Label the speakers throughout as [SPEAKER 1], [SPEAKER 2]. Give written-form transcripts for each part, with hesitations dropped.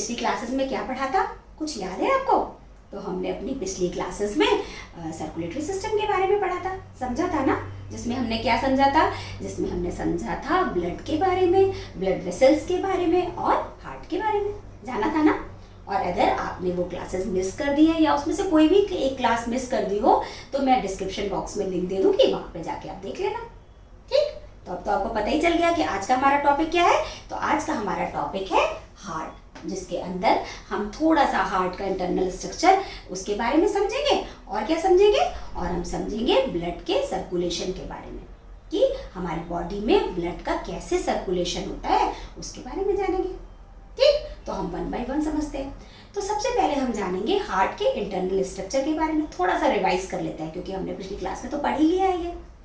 [SPEAKER 1] पिछली क्लासेस में क्या पढ़ा था, कुछ याद है आपको? तो हमने अपनी पिछली क्लासेस में सर्कुलेटरी सिस्टम के बारे में पढ़ा था, समझा था ना? जिसमें हमने क्या समझा था? जिसमें हमने समझा था ब्लड के बारे में, ब्लड वेसल्स के बारे में और हार्ट के बारे में, जाना था ना? और अगर आपने वो क्लासेस मिस कर दी है या उसमें से कोई भी एक क्लास मिस कर दी हो तो मैं डिस्क्रिप्शन बॉक्स में लिंक दे दूंगी, वहां पे जाके आप देख लेना। ठीक, तो अब तो आपको पता ही चल गया कि आज का हमारा टॉपिक क्या है। तो आज का हमारा टॉपिक है हार्ट, जिसके अंदर हम थोड़ा सा हार्ट का इंटरनल स्ट्रक्चर उसके बारे में समझेंगे। और क्या समझेंगे? और हम समझेंगे ब्लड के सर्कुलेशन के बारे में, कि हमारी बॉडी में ब्लड का कैसे सर्कुलेशन होता है उसके बारे में जानेंगे। ठीक, तो हम 1 बाय 1 समझते हैं। तो सबसे पहले हम जानेंगे हार्ट के इंटरनल स्ट्रक्चर के बारे में। थोड़ा सा रिवाइज कर लेते हैं क्योंकि हमने पिछली क्लास में तो पढ़ ही लिया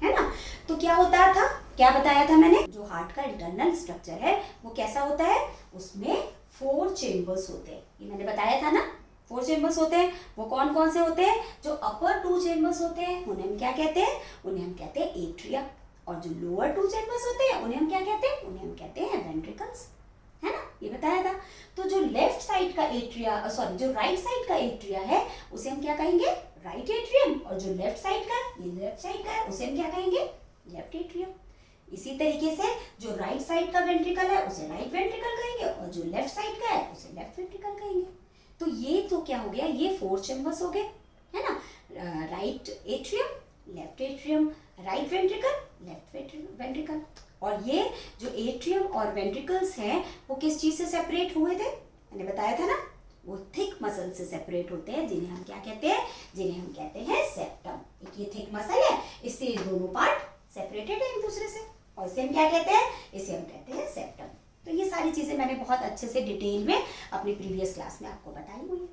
[SPEAKER 1] है ना? तो क्या होता था, क्या बताया था मैंने? जो हार्ट का इंटरनल स्ट्रक्चर है वो कैसा होता है? उसमें 4 चेंबर्स होते हैं, ये मैंने बताया था ना। 4 चेंबर्स होते हैं। वो कौन कौन से होते हैं? जो अपर 2 चेंबर्स होते हैं उन्हें हम क्या कहते हैं? उन्हें हम कहते हैं एट्रिया। और जो लोअर 2 चेंबर्स होते हैं उन्हें हम क्या कहते हैं? उन्हें हम कहते हैं वेंट्रिकल्स, है ना? ये बताया था। तो जो लेफ्ट साइड का एट्रिया, सॉरी जो राइट साइड का एट्रिया है उसे हम क्या कहेंगे? Right atrium. और जो लेफ्ट साइड का, ये लेफ्ट साइड का है, उसे हम क्या कहेंगे? Left atrium. इसी तरीके से जो राइट साइड का वेंट्रिकल है उसे राइट वेंट्रिकल कहेंगे और जो लेफ्ट साइड का है उसे लेफ्ट वेंट्रिकल कहेंगे। तो ये तो क्या हो गया? ये 4 चेंबर्स हो गए, है ना? Right atrium, left atrium, right ventricle, left ventricle. और ये जो एट्रियम और वेंट्रिकल्स हैं वो किस चीज से सेपरेट हुए थे? मैंने बताया था ना, वो थिक मसल से सेपरेट होते हैं, जिन्हें हम क्या कहते हैं? जिन्हें हम कहते हैं सेप्टम। एक ये थिक मसल है, इससे ये दोनों पार्ट सेपरेटेड है एक दूसरे से, और इसे हम क्या कहते हैं? इसे हम कहते हैं सेप्टम। तो ये सारी चीजें मैंने बहुत अच्छे से डिटेल में अपनी प्रीवियस क्लास में आपको बताई हुई है।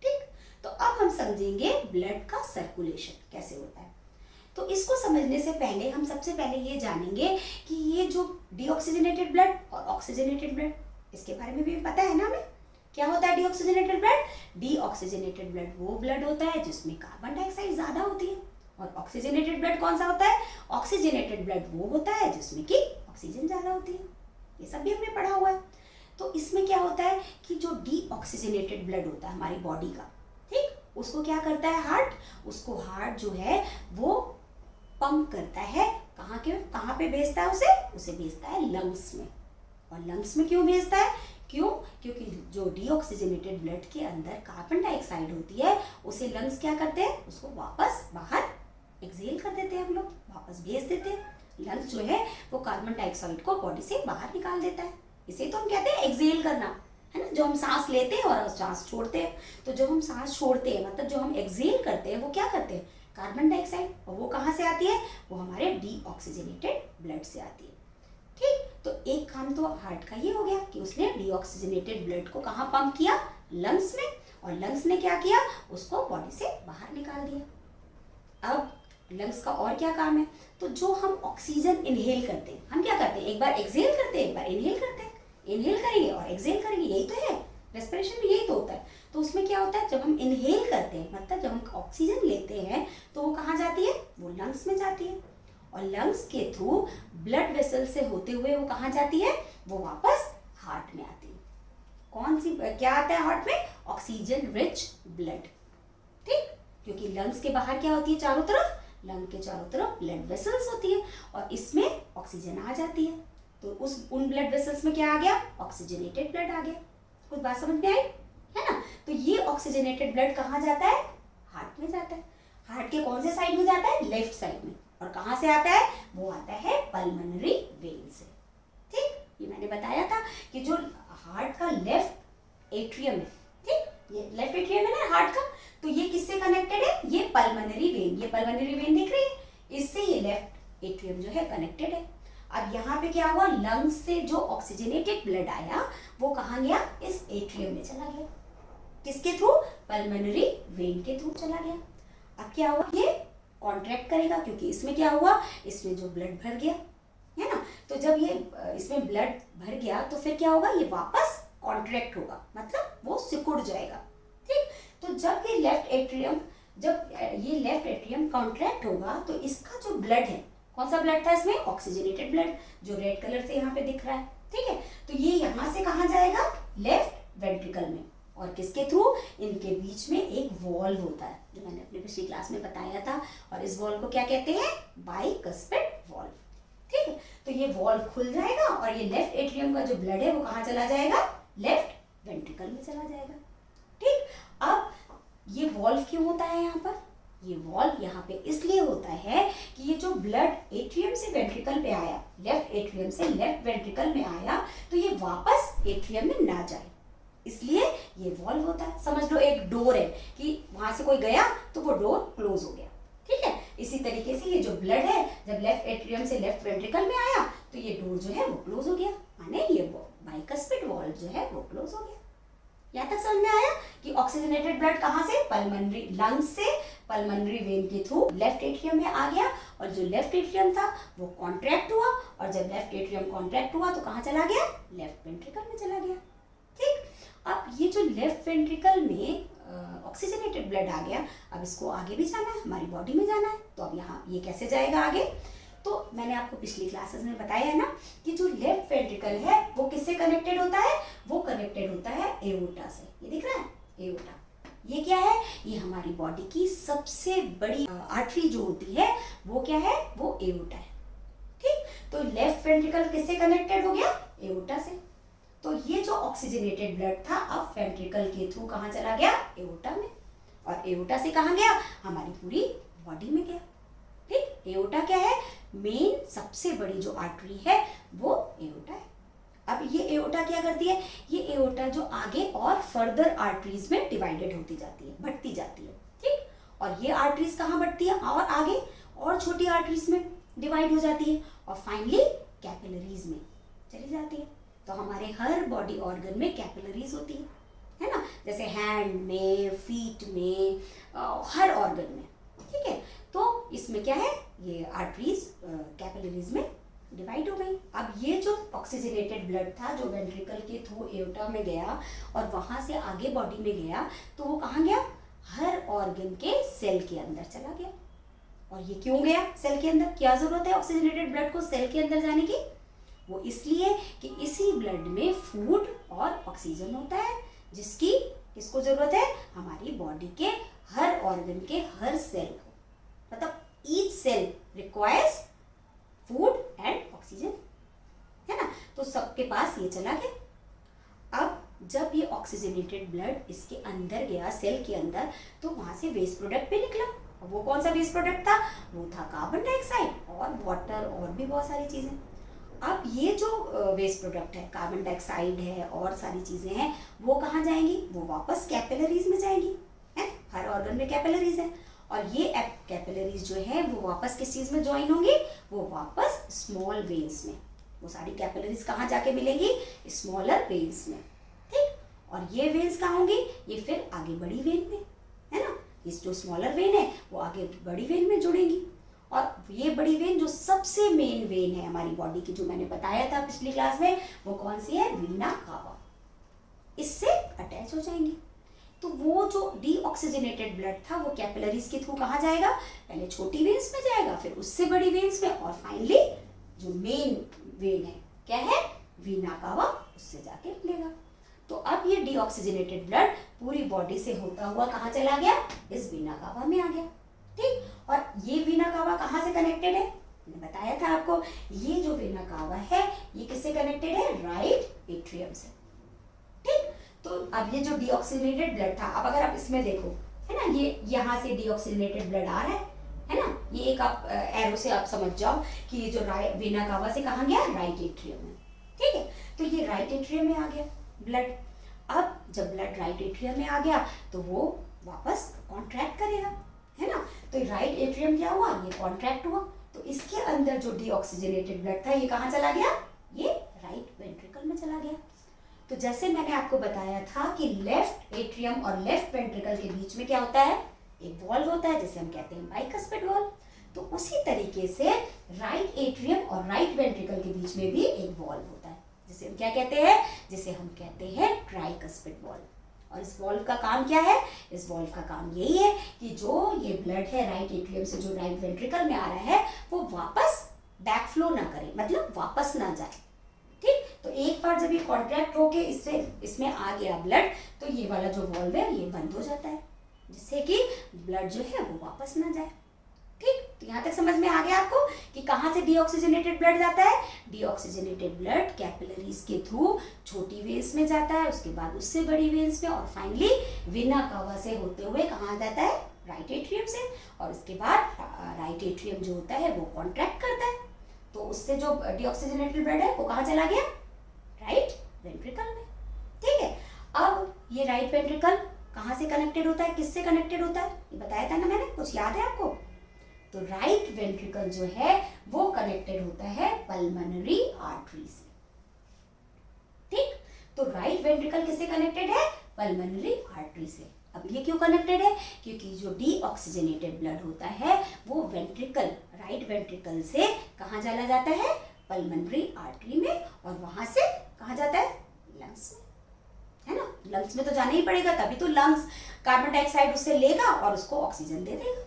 [SPEAKER 1] ठीक, तो अब हम समझेंगे ब्लड का सर्कुलेशन कैसे होता है। तो इसको समझने से पहले हम सबसे पहले ये जानेंगे कि ये जो डीऑक्सीजनेटेड ब्लड और ऑक्सीजनेटेड ब्लड, इसके बारे में भी पता है ना हमें? क्या होता है डीऑक्सीजनेटेड ब्लड? डीऑक्सीजनेटेड ब्लड वो ब्लड होता है जिसमें कार्बन डाइऑक्साइड ज्यादा होती है। और ऑक्सीजनेटेड ब्लड कौन सा होता है? ऑक्सीजनेटेड ब्लड वो होता है जिसमें कि ऑक्सीजन ज्यादा होती है। ये सब भी हमने पढ़ा हुआ है। तो इसमें क्या होता है कि जो डीऑक्सीजनेटेड ब्लड होता है हमारी बॉडी का, ठीक, उसको क्या करता है हार्ट? उसको हार्ट जो है वो पंप करता है। कहाँ पे भेजता है उसे भेजता है लंग्स में। और लंग्स में क्यों भेजता है? क्यों? क्योंकि जो डीऑक्सीजनेटेड ब्लड के अंदर कार्बन डाइऑक्साइड होती है उसे लंग्स क्या करते हैं? उसको वापस बाहर एक्सहेल कर देते हैं, हम लोग वापस भेज देते हैं। लंग्स जो है वो कार्बन डाइऑक्साइड को बॉडी से बाहर निकाल देता है। इसे तो हम कहते हैं एक्सहेल करना, है ना? जो हम सांस लेते हैं और सांस छोड़ते हैं, तो जो हम सांस छोड़ते हैं मतलब जो हम एक्सहेल करते हैं वो क्या करते हैं? Carbon dioxide. और वो कहाँ से आती है? वो हमारे डीऑक्सीजनेटेड ब्लड से आती है। ठीक, तो एक काम तो हार्ट का ये हो गया कि उसने डीऑक्सीजनेटेड ब्लड को कहाँ पंप किया? लंग्स में। और लंग्स ने क्या किया? उसको बॉडी से बाहर निकाल दिया। अब लंग्स का और क्या काम है? तो जो हम ऑक्सीजन इनहेल करते हैं, हम क्या करते हैं? एक बार एक्सहेल करते हैं, एक बार इनहेल करते हैं। इनहेल करेंगे और एक्सहेल करेंगे, यही तो है रेस्पिरेशन में, यही तो होता है। तो उसमें क्या होता है? जब हम इनहेल करते हैं मतलब जब हम ऑक्सीजन लेते हैं तो वो कहाँ जाती है? वो लंग्स में जाती है। और लंग्स के थ्रू ब्लड वेसल से होते हुए वो कहाँ जाती है? वो वापस हार्ट में आती है। कौन सी क्या आता है हार्ट में? Oxygen rich blood. ठीक, क्योंकि लंग्स के बाहर क्या होती है? चारों तरफ, लंग के चारों तरफ ब्लड वेसल्स होती है और इसमें ऑक्सीजन आ जाती है। तो उन ब्लड वेसल्स में क्या आ गया? ऑक्सीजनेटेड ब्लड आ गया। कुछ बात समझ में आई, है ना? तो ये ऑक्सीजनेटेड ब्लड कहाँ जाता है? हार्ट में जाता है। हार्ट के कौन से साइड में जाता है? लेफ्ट साइड में। और कहाँ से आता है? वो आता है पल्मोनरी वेन से। ठीक, ये मैंने बताया था कि जो हार्ट का लेफ्ट एट्रियम है, ठीक, ये लेफ्ट एट्रियम है ना हार्ट का, तो ये किससे कनेक्टेड है? ये पल्मोनरी वेन। ये पल्मोनरी वेन दिख रही है, इससे ये लेफ्ट एट्रियम जो है कनेक्टेड है। अब यहाँ पे क्या हुआ? लंग्स से जो ऑक्सीजनेटेड ब्लड आया वो कहाँ गया? इस एट्रियम में चला गया। किसके थ्रू? पल्मोनरी वेन के थ्रू चला गया। अब क्या हुआ? ये कॉन्ट्रैक्ट करेगा क्योंकि इसमें क्या हुआ? इसमें जो ब्लड भर गया, है ना? तो जब ये इसमें ब्लड भर गया तो फिर क्या होगा? ये वापस कॉन्ट्रैक्ट होगा, मतलब वो सिकुड़ जाएगा। ठीक, तो जब ये लेफ्ट एट्रियम कॉन्ट्रैक्ट होगा तो इसका जो ब्लड है, कौन सा ब्लड था इसमें? ऑक्सीजनेटेड ब्लड, जो रेड कलर से यहाँ पे दिख रहा है। ठीक है, तो ये यहाँ से कहाँ जाएगा? लेफ्ट वेंट्रिकल में, और किसके थ्रू, इनके बीच में एक वॉल्व होता है जो मैंने अपनी पिछली क्लास में बताया था, और इस वॉल्व को क्या कहते हैं, बाइकस्पिड वॉल्व। ठीक है, तो ये वॉल्व खुल जाएगा और ये लेफ्ट एट्रियम का जो ब्लड है वो कहाँ चला जाएगा, लेफ्ट वेंट्रिकल में चला जाएगा। ठीक, अब ये वॉल्व क्यों होता है यहाँ पर, ये वॉल्व यहाँ पे इसलिए होता है कि ये जो ब्लड एट्रियम से वेंट्रिकल पे आया, लेफ्ट एट्रियम से लेफ्ट वेंट्रिकल में आया, तो ये वापस एट्रियम में ना जाए, इसलिए ये वॉल्व होता है। समझ लो एक डोर है कि वहां से कोई गया तो वो डोर क्लोज हो गया। ठीक है, इसी तरीके से ये जो ब्लड है जब लेफ्ट एट्रियम से लेफ्ट वेंट्रिकल में आया तो ये डोर जो है वो क्लोज हो गया, माने ये बाइकस्पिड वॉल्व जो है वो क्लोज हो गया। यहाँ तक समझ में आया कि ऑक्सीजनेटेड ब्लड कहाँ से, पल्मोनरी लंग्स से पल्मोनरी वेन के थ्रू लेफ्ट एट्रियम में आ गया, और जो लेफ्ट एट्रियम था वो कॉन्ट्रैक्ट हुआ, और जब लेफ्ट एट्रियम कॉन्ट्रैक्ट हुआ तो कहाँ चला गया, लेफ्ट वेंट्रिकल में चला गया। ठीक, अब ये जो लेफ्ट वेंट्रिकल में ऑक्सीजनेटेड ब्लड आ गया, अब इसको आगे भी जाना है, हमारी बॉडी में जाना है, तो अब यहाँ ये कैसे जाएगा आगे, तो मैंने आपको पिछली क्लासेस में बताया है ना कि जो लेफ्ट वेंट्रिकल है वो किससे कनेक्टेड होता है, वो कनेक्टेड होता है एओर्टा से। ये दिख रहा है एओर्टा, ये क्या है, ये हमारी बॉडी की सबसे बड़ी आर्टरी जो होती है वो क्या है, वो एओर्टा है। ठीक, तो लेफ्ट वेंट्रिकल किससे कनेक्टेड हो गया, एओर्टा से। तो ये जो ऑक्सीजनेटेड ब्लड था अब वेंट्रिकल के थ्रू कहाँ चला गया, एओर्टा में, और एओर्टा से कहाँ गया, हमारी पूरी बॉडी में गया। ठीक, एओर्टा क्या है, मेन सबसे बड़ी जो आर्टरी है वो एओर्टा है। अब ये एओर्टा क्या करती है, ये एओर्टा जो आगे और फर्दर आर्टरीज में डिवाइडेड होती जाती है, बढ़ती जाती है। ठीक, और ये आर्टरीज कहाँ बढ़ती है, और आगे और छोटी आर्टरीज में डिवाइड हो जाती है, और फाइनली कैपिलरीज में चली जाती है। तो हमारे हर बॉडी ऑर्गन में कैपिलरीज होती है ना, जैसे हैंड में, फीट में, हर ऑर्गन में। ठीक है, तो इसमें क्या है, ये आर्टरीज कैपिलरीज में डिवाइड हो गई। अब ये जो ऑक्सीजनेटेड ब्लड था जो वेंट्रिकल के थ्रू एओर्टा में गया और वहां से आगे बॉडी में गया, तो वो कहाँ गया, हर ऑर्गन के सेल के अंदर चला गया। और ये क्यों गया सेल के अंदर, क्या जरूरत है ऑक्सीजनेटेड ब्लड को सेल के अंदर जाने की, वो इसलिए कि इसी ब्लड में फूड और ऑक्सीजन होता है, जिसकी किसको जरूरत है, हमारी बॉडी के हर ऑर्गन के हर सेल को, मतलब each cell requires food and oxygen, है ना। तो सबके पास ये चला गया। अब जब ये ऑक्सीजनेटेड ब्लड इसके अंदर गया सेल के अंदर, तो वहां से वेस्ट प्रोडक्ट भी निकला। वो कौन सा वेस्ट प्रोडक्ट था, वो था कार्बन डाइऑक्साइड और वाटर और भी बहुत सारी चीजें। अब ये जो वेस्ट प्रोडक्ट है, कार्बन डाइऑक्साइड है और सारी चीजें हैं, वो कहाँ जाएंगी, वो वापस कैपिलरीज में जाएंगी, है, हर ऑर्गन में कैपिलरीज है। और ये कैपिलरीज जो है वो वापस किस चीज में ज्वाइन होंगी, वो वापस स्मॉल वेन्स में। वो सारी कैपिलरीज कहाँ जाके मिलेंगी, स्मॉलर वेन्स में। ठीक, और ये वेन्स कहाँ होंगी, ये फिर आगे बड़ी वेन में, है ना। इस जो स्मॉलर वेन है वो आगे बड़ी वेन में जुड़ेंगी, और ये बड़ी वेन जो सबसे मेन वेन है हमारी बॉडी की, जो मैंने बताया था पिछली क्लास में, वो कौन सी है, वीना कावा, इससे अटैच हो जाएंगी। तो वो जो डीऑक्सीजनेटेड ब्लड था वो कैपिलरीज के थ्रू कहाँ जाएगा, पहले छोटी वेन्स में जाएगा, फिर उससे बड़ी वेन्स में, और फाइनली जो मेन वेन है क्या है, वीना कावा, उससे जाके मिलेगा। तो अब ये डीऑक्सीजनेटेड ब्लड पूरी बॉडी से होता हुआ कहाँ चला गया, इस वीना कावा में आ गया। ठीक, और ये वीना कावा कहाँ से कनेक्टेड है, मैंने बताया था आपको, ये जो वीना कावा है ये किससे कनेक्टेड है, राइट एट्रियम से। ठीक, तो अब ये जो डीऑक्सीजनेटेड ब्लड था, अब अगर आप इसमें देखो, है ना, ये यहाँ से डीऑक्सीजनेटेड ब्लड आ रहा है ना, ये एक आप एरो से आप समझ जाओ कि ये जो वीना कावा से कहाँ गया, राइट एट्रियम में। ठीक है, तो ये राइट एट्रियम में आ गया ब्लड। अब जब ब्लड राइट एट्रियम में आ गया तो वो वापस कॉन्ट्रैक्ट करेगा, है ना। तो राइट एट्रियम क्या हुआ, ये कॉन्ट्रैक्ट हुआ, तो इसके अंदर जो डीऑक्सीजनेटेड ब्लड था ये कहाँ चला गया, ये राइट वेंट्रिकल में चला गया। तो जैसे मैंने आपको बताया था कि लेफ्ट एट्रियम और लेफ्ट वेंट्रिकल के बीच में क्या होता है, एक वॉल्व होता है जिसे हम कहते हैं बाइकस्पिड वॉल्व। तो उसी तरीके से राइट एट्रियम और राइट वेंट्रिकल के बीच में भी एक वॉल्व होता है, जिसे हम क्या कहते हैं, जिसे हम कहते हैं ट्राइकस्पिड वॉल्व। और इस वॉल्व का काम क्या है, इस वॉल्व का काम यही है कि जो ये ब्लड है राइट एट्रियम से जो राइट वेंट्रिकल में आ रहा है वो वापस बैकफ्लो ना करे, मतलब वापस ना जाए। ठीक, तो एक बार जब ये कॉन्ट्रैक्ट होके इसमें आ गया ब्लड, तो ये वाला जो वॉल्व है ये बंद हो जाता है, जिससे कि ब्लड जो है वो वापस ना जाए। ठीक, तो यहाँ तक समझ में आ गया आपको कि कहाँ से डीऑक्सीजनेटेड ब्लड जाता है। डीऑक्सीजनेटेड ब्लड कैपिलरीज के थ्रू छोटी वेन्स में जाता है, उसके बाद उससे बड़ी वेन्स में, और फाइनली वेना कावा से होते हुए कहाँ जाता है, राइट एट्रियम से। और उसके बाद राइट एट्रियम जो होता है वो कॉन्ट्रैक्ट करता है, तो उससे जो डीऑक्सीजनेटेड ब्लड है वो कहाँ चला गया, राइट वेंट्रिकल में। ठीक है, अब ये राइट वेंट्रिकल कहाँ से कनेक्टेड होता है, किससे कनेक्टेड होता है, ये बताया था ना मैंने, कुछ याद है आपको। तो राइट वेंट्रिकल जो है वो कनेक्टेड होता है पल्मोनरी आर्टरी से। ठीक, तो राइट वेंट्रिकल किससे कनेक्टेड है, पल्मोनरी आर्टरी से। अब ये क्यों कनेक्टेड है, क्योंकि जो डीऑक्सीजनेटेड ब्लड होता है वो वेंट्रिकल, राइट वेंट्रिकल से कहाँ चला जाता है, पल्मोनरी आर्टरी में, और वहां से कहाँ जाता है, लंग्स में, है ना। लंग्स में तो जाना ही पड़ेगा, तभी तो लंग्स कार्बन डाइऑक्साइड उससे लेगा और उसको ऑक्सीजन दे देगा,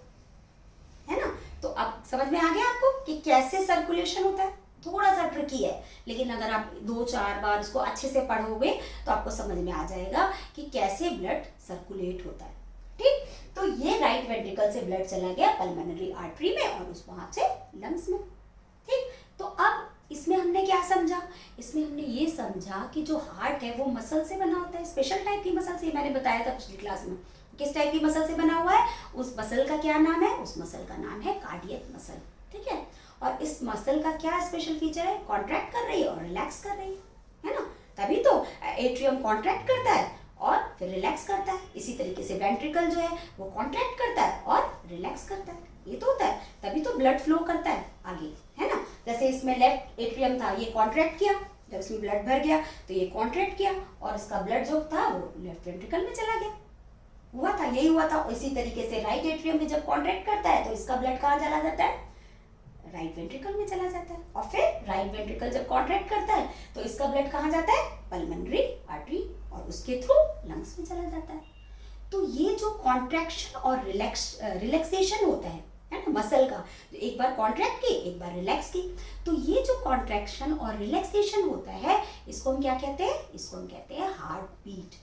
[SPEAKER 1] है ना। तो अब समझ में आ गया आपको कि कैसे सर्कुलेशन होता है। थोड़ा सा ट्रिकी है, लेकिन अगर आप 2-4 बार इसको अच्छे से पढ़ोगे तो आपको समझ में आ जाएगा कि कैसे ब्लड सर्कुलेट होता है। ठीक, तो ये राइट वेंट्रिकल से ब्लड चला गया पल्मोनरी आर्टरी में और उस वहां से लंग्स में। ठीक, तो अब इसमें हमने क्या समझा, इसमें हमने ये समझा कि जो हार्ट है वो मसल से बना होता है, स्पेशल टाइप की मसल से, मैंने बताया था पिछली क्लास में। किस टाइप की मसल से बना हुआ है, उस मसल का क्या नाम है, उस मसल का नाम है कार्डियक मसल। ठीक है, और इस मसल का क्या स्पेशल फीचर है, कॉन्ट्रैक्ट कर रही है और रिलैक्स कर रही है ना। तभी तो एट्रियम कॉन्ट्रैक्ट करता है और फिर रिलैक्स करता है। इसी तरीके से वेंट्रिकल जो है वो कॉन्ट्रैक्ट करता है और रिलैक्स करता है, ये तो होता है, तभी तो ब्लड फ्लो करता है आगे, है ना। जैसे इसमें लेफ्ट एट्रियम था, ये कॉन्ट्रैक्ट किया, जब इसमें ब्लड भर गया तो ये कॉन्ट्रैक्ट किया और इसका ब्लड जो था वो लेफ्ट वेंट्रिकल में चला गया, हुआ था, यही हुआ था। इसी तरीके से राइट एट्रियम में जब कॉन्ट्रैक्ट करता है तो इसका ब्लड कहाँ चला जाता है, राइट वेंट्रिकल में चला जाता है, और फिर राइट वेंट्रिकल जब कॉन्ट्रैक्ट करता है तो इसका ब्लड कहाँ जाता है, पल्मोनरी आर्टरी, और उसके थ्रू लंग्स में चला जाता है। तो ये जो कॉन्ट्रैक्शन और रिलैक्सेशन होता है ना मसल का, तो एक बार कॉन्ट्रैक्ट की, एक बार रिलैक्स की, तो ये जो कॉन्ट्रैक्शन और रिलैक्सेशन होता है इसको हम क्या कहते हैं, इसको हम कहते हैं हार्ट बीट।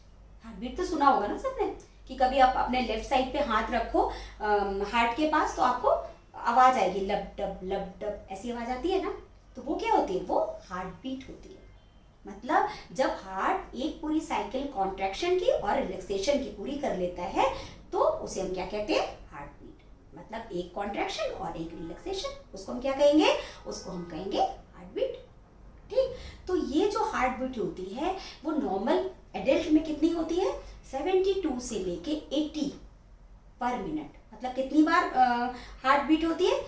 [SPEAKER 1] हार्ट बीट तो सुना होगा ना सबने, कि कभी आप अपने लेफ्ट साइड पे हाथ रखो हार्ट के पास तो आपको आवाज आएगी, लब डब ऐसी आवाज आती है ना, तो वो क्या होती है, वो हार्ट बीट होती है। मतलब जब हार्ट एक पूरी साइकिल कॉन्ट्रैक्शन की और रिलैक्सेशन की पूरी कर लेता है तो उसे हम क्या कहते हैं, हार्ट बीट। मतलब एक कॉन्ट्रैक्शन और एक रिलैक्सेशन, उसको हम क्या कहेंगे, उसको हम कहेंगे हार्ट बीट। ठीक, तो ये जो हार्ट बीट होती है वो नॉर्मल एडल्ट में कितनी होती है, 72 से लेके 80 पर मिनट। मतलब कितनी बार हार्ट बीट होती है,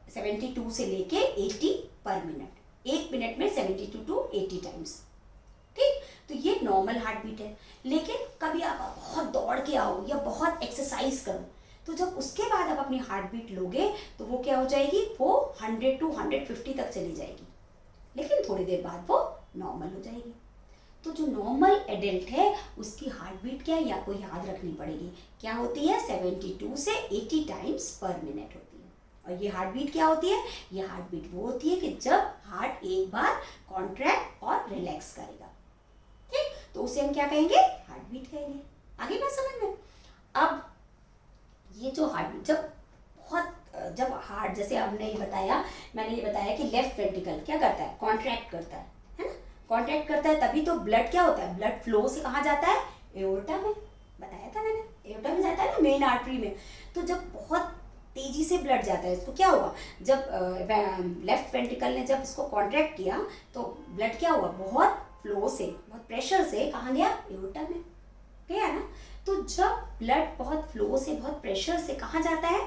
[SPEAKER 1] 72 से लेके 80 पर मिनट, एक मिनट में 72 to 80 टाइम्स। ठीक, तो ये नॉर्मल हार्ट बीट है। लेकिन कभी आप बहुत दौड़ के आओ या बहुत एक्सरसाइज करो तो जब उसके बाद आप अपनी हार्ट बीट लोगे तो वो क्या हो जाएगी, वो 100 to 150 तक चली जाएगी, लेकिन थोड़ी देर बाद वो नॉर्मल हो जाएगी। तो जो नॉर्मल एडल्ट है उसकी हार्ट बीट क्या है, या आपको याद रखनी पड़ेगी, क्या होती है, 72 से 80 टाइम्स पर मिनट होती है। और ये हार्ट बीट क्या होती है, ये हार्ट बीट वो होती है कि जब हार्ट एक बार कॉन्ट्रैक्ट और रिलैक्स करेगा। ठीक, तो उसे हम क्या कहेंगे, हार्ट बीट कहेंगे। आगे बात समझ में। अब ये जो हार्ट बीट जब हार्ट, जैसे हमने ये बताया, मैंने ये बताया कि लेफ्ट वेंट्रिकल क्या करता है, कॉन्ट्रैक्ट करता है ना, कॉन्ट्रैक्ट करता है, तभी तो ब्लड क्या होता है, ब्लड फ्लो से कहाँ जाता है, एओर्टा में, बताया था मैंने, एओर्टा में जाता है ना, मेन आर्टरी में। तो जब बहुत तेजी से ब्लड जाता है, इसको क्या हुआ, जब लेफ्ट वेंट्रिकल ने जब इसको कॉन्ट्रैक्ट किया तो ब्लड क्या हुआ, बहुत फ्लो से, बहुत प्रेशर से कहाँ गया, एओर्टा में गया ना। तो जब ब्लड बहुत फ्लो से, बहुत प्रेशर से कहाँ जाता है,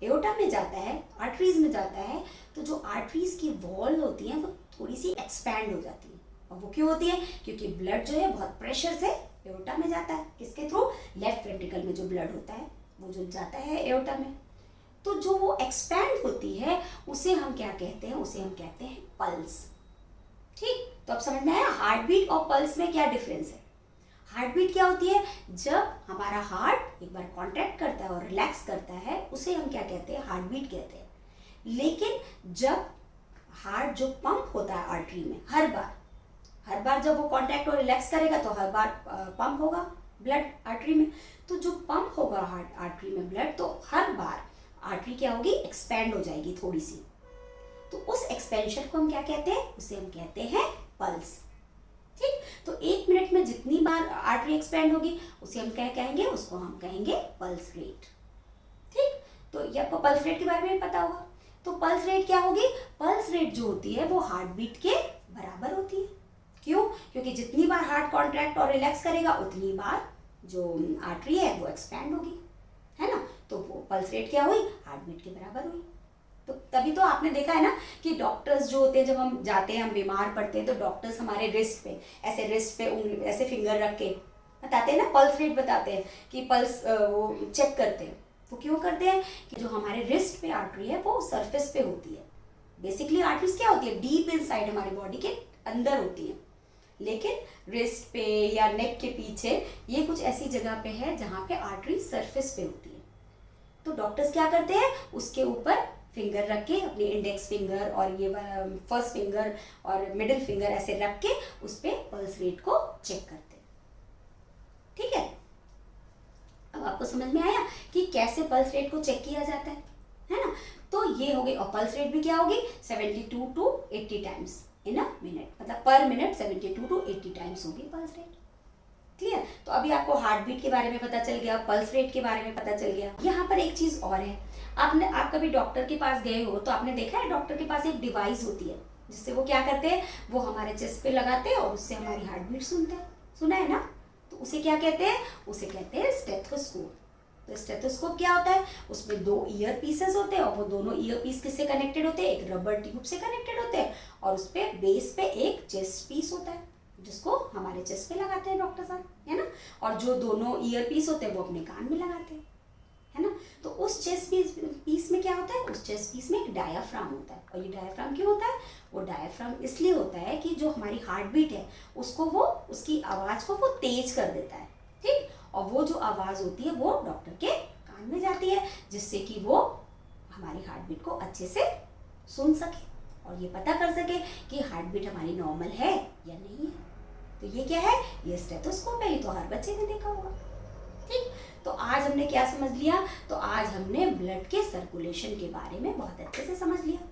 [SPEAKER 1] एओर्टा में जाता है, आर्टरीज में जाता है, तो जो आर्टरीज की वॉल होती है वो थोड़ी सी एक्सपैंड हो जाती है। और वो क्यों होती है, क्योंकि ब्लड जो है बहुत प्रेशर से एओर्टा में जाता है, किसके थ्रू, लेफ्ट वेंट्रिकल में जो ब्लड होता है वो जो जाता है एओर्टा में। तो जो वो एक्सपैंड होती है उसे हम क्या कहते हैं, उसे हम कहते हैं पल्स। ठीक, तो अब समझ में आया हार्ट बीट और पल्स में क्या डिफरेंस है। हार्ट बीट क्या होती है, जब हमारा हार्ट एक बार कॉन्ट्रैक्ट करता है और रिलैक्स करता है उसे हम क्या कहते हैं, हार्ट बीट कहते हैं। लेकिन जब हार्ट जो पंप होता है आर्टरी में हर बार, हर बार जब वो कॉन्ट्रैक्ट और रिलैक्स करेगा तो हर बार पंप होगा ब्लड आर्टरी में। तो जो पंप होगा हार्ट आर्टरी में ब्लड, तो हर बार आर्टरी क्या होगी, एक्सपैंड हो जाएगी थोड़ी सी। तो उस एक्सपेंशन को हम क्या कहते हैं, उसे हम कहते हैं पल्स। ठीक, तो 1 मिनट में जितनी बार आर्टरी एक्सपैंड होगी उसे हम क्या कहेंगे, उसको हम कहेंगे पल्स रेट। ठीक, तो ये आपको पल्स रेट के बारे में पता होगा। तो पल्स रेट क्या होगी, पल्स रेट जो होती है वो हार्ट बीट के बराबर होती है। क्यों, क्योंकि जितनी बार हार्ट कॉन्ट्रैक्ट और रिलैक्स करेगा उतनी बार जो आर्टरी है वो एक्सपैंड होगी, है ना। तो वो पल्स रेट क्या हुई, हार्ट बीट के बराबर हुई। तो तभी तो आपने देखा है ना कि डॉक्टर्स जो होते हैं, जब हम जाते हैं, हम बीमार पड़ते हैं, तो डॉक्टर्स हमारे रिस्ट पे उंगली ऐसे फिंगर रख के बताते हैं ना, पल्स रेट बताते हैं कि पल्स वो चेक करते हैं। तो क्यों करते हैं कि जो हमारे रिस्ट पे आर्टरी है वो सरफेस पे होती है। बेसिकली आर्टरीज क्या होती है, डीप इनसाइड हमारी बॉडी के अंदर होती है, लेकिन रिस्ट पे या नेक के पीछे ये कुछ ऐसी जगह पे है जहाँ पे आर्टरी सरफेस पे होती है। तो डॉक्टर्स क्या करते हैं, उसके ऊपर फिंगर रख के, अपने इंडेक्स फिंगर और ये फर्स्ट फिंगर और मिडिल फिंगर ऐसे रख के उस पर पल्स रेट को चेक करते हैं। ठीक है, अब आपको समझ में आया कि कैसे पल्स रेट को चेक किया जाता है ना। तो ये हो गई, और पल्स रेट भी क्या होगी, 72 to 80 times in a minute, मतलब पर मिनट 72 to 80 टाइम्स होगी पल्स रेट। क्लियर, तो अभी आपको हार्ट बीट के बारे में पता चल गया, पल्स रेट के बारे में पता चल गया। यहाँ पर एक चीज और है, आप कभी डॉक्टर के पास गए हो तो आपने देखा है डॉक्टर के पास एक डिवाइस होती है जिससे वो क्या करते हैं, वो हमारे चेस्ट पे लगाते हैं और उससे हमारी हार्ट बीट सुनते हैं, सुना है ना। तो उसे क्या कहते हैं, उसे कहते हैं स्टेथोस्कोप। तो स्टेथोस्कोप क्या होता है, उसमें 2 ईयर पीसेस होते हैं और वो दोनों ईयर पीस किससे कनेक्टेड होते हैं, एक रबर ट्यूब से कनेक्टेड होते हैं, और उस पे बेस पे एक चेस्ट पीस होता है जिसको हमारे चेस्ट पे लगाते हैं डॉक्टर साहब, है ना। और जो दोनों ईयर पीस होते हैं वो अपने कान में लगाते हैं, है ना। तो उस चेस्ट पीस में क्या होता है, उस चेस्ट पीस में एक डायाफ्राम होता है। और ये डायाफ्राम क्यों होता है, वो डायाफ्राम इसलिए होता है कि जो हमारी हार्ट बीट है उसको वो, उसकी आवाज़ को वो तेज कर देता है। ठीक, और वो जो आवाज़ होती है वो डॉक्टर के कान में जाती है, जिससे कि वो हमारी हार्ट बीट को अच्छे से सुन सके और ये पता कर सके कि हार्ट बीट हमारी नॉर्मल है या नहीं है। तो ये क्या है, ये स्टेथोस्कोप है, ये तो हर बच्चे ने देखा होगा। ठीक, तो आज हमने क्या समझ लिया, तो आज हमने ब्लड के सर्कुलेशन के बारे में बहुत अच्छे से समझ लिया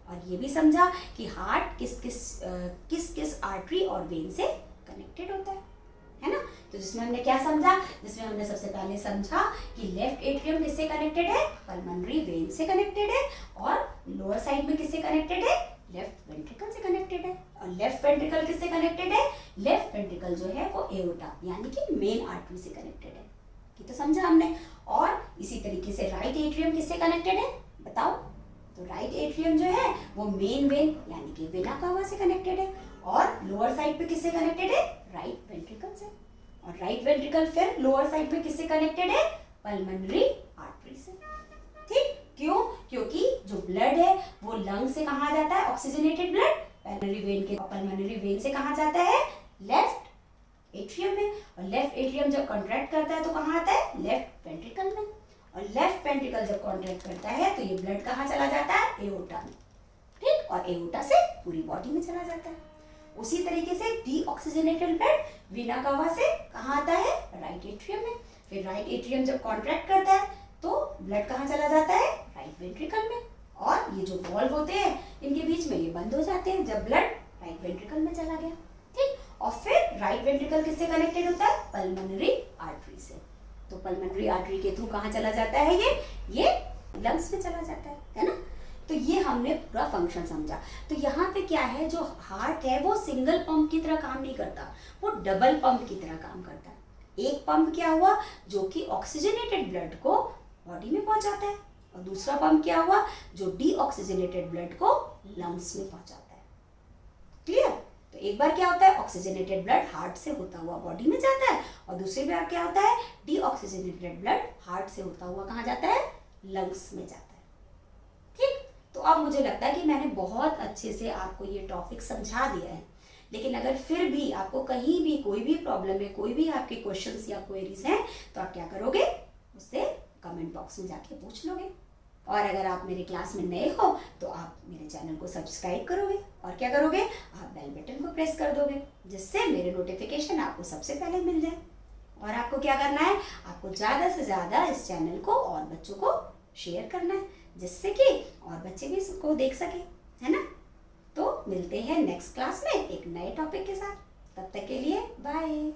[SPEAKER 1] और ये भी समझा कि हार्ट किस किस आर्टरी और वेन से कनेक्टेड होता है ना। तो जिसमें हमने क्या समझा, जिसमें हमने सबसे पहले समझा कि लेफ्ट एट्रियम किससे कनेक्टेड है, पल्मोनरी वेन से कनेक्टेड है, और लोअर साइड में किससे कनेक्टेड है, लेफ्ट वेंट्रिकल से कनेक्टेड है। और लेफ्ट वेंट्रिकल किससे कनेक्टेड है, लेफ्ट वेंट्रिकल जो है वो एओर्टा यानी कि मेन आर्टरी से कनेक्टेड है। ये तो समझा हमने। और इसी तरीके से राइट एट्रियम किससे कनेक्टेड है, बताओ। तो राइट एट्रियम जो है वो मेन वेन यानी कि वेना कावा से कनेक्टेड है, और लोअर साइड पे किससे कनेक्टेड है, राइट वेंट्रिकल से। और राइट वेंट्रिकल फिर लोअर साइड में किससे कनेक्टेड है, पल्मोनरी आर्टरी से। ठीक, क्यों, क्योंकि जो ब्लड है वो लंग से कहाँ जाता है, ऑक्सीजनेटेड ब्लड पल्मोनरी वेन से कहाँ जाता है, लेफ्ट एट्रियम में। और लेफ्ट एट्रियम जब कॉन्ट्रैक्ट करता है तो कहाँ आता है, लेफ्ट वेंट्रिकल में। और लेफ्ट वेंट्रिकल जब कॉन्ट्रैक्ट करता है तो ये ब्लड कहाँ चला जाता है, एओर्टा में। ठीक, और एओर्टा से पूरी बॉडी में चला जाता है। उसी तरीके से डीऑक्सीजनेटेड ब्लड वीना कावा से कहाँ आता है, राइट एट्रियम में। फिर राइट एट्रियम जब कॉन्ट्रैक्ट करता है तो ब्लड कहाँ चला जाता है, राइट वेंट्रिकल में। और ये जो वॉल्व होते हैं इनके बीच में ये बंद हो जाते हैं जब ब्लड राइट वेंट्रिकल में चला गया। ठीक, और फिर राइट वेंट्रिकल किससे कनेक्टेड होता है, पल्मोनरी आर्टरी से। तो पल्मोनरी आर्टरी के थ्रू कहाँ चला जाता है, ये लंग्स में चला जाता है ना। तो ये हमने पूरा फंक्शन समझा। तो यहाँ पे क्या है, जो हार्ट है वो सिंगल पंप की तरह काम नहीं करता, वो डबल पंप की तरह काम करता है। एक पंप क्या हुआ, जो कि ऑक्सीजनेटेड ब्लड को बॉडी में पहुंचाता है, और दूसरा पंप क्या हुआ, जो डीऑक्सीजनेटेड ब्लड को लंग्स में पहुंचाता है। क्लियर। तो एक बार क्या होता है, ऑक्सीजनेटेड ब्लड हार्ट से होता हुआ बॉडी में जाता है, और दूसरी बार क्या होता है, डीऑक्सीजनेटेड ब्लड हार्ट से होता हुआ कहाँ जाता है, लंग्स में जाता है। ठीक, तो अब मुझे लगता है कि मैंने बहुत अच्छे से आपको ये टॉपिक समझा दिया है। लेकिन अगर फिर भी आपको कहीं भी कोई भी प्रॉब्लम है, कोई भी आपके क्वेश्चंस या क्वेरीज हैं, तो आप क्या करोगे, उससे कमेंट बॉक्स में जाके पूछ लोगे। और अगर आप मेरे क्लास में नए हो तो आप मेरे चैनल को सब्सक्राइब करोगे, और क्या करोगे, आप बेल बटन को प्रेस कर दोगे, जिससे मेरे नोटिफिकेशन आपको सबसे पहले मिल जाए। और आपको क्या करना है, आपको ज़्यादा से ज़्यादा इस चैनल को और बच्चों को शेयर करना है, जिससे कि और बच्चे भी इसको देख सकें, है ना। तो मिलते हैं नेक्स्ट क्लास में एक नए टॉपिक के साथ। तब तक के लिए बाय।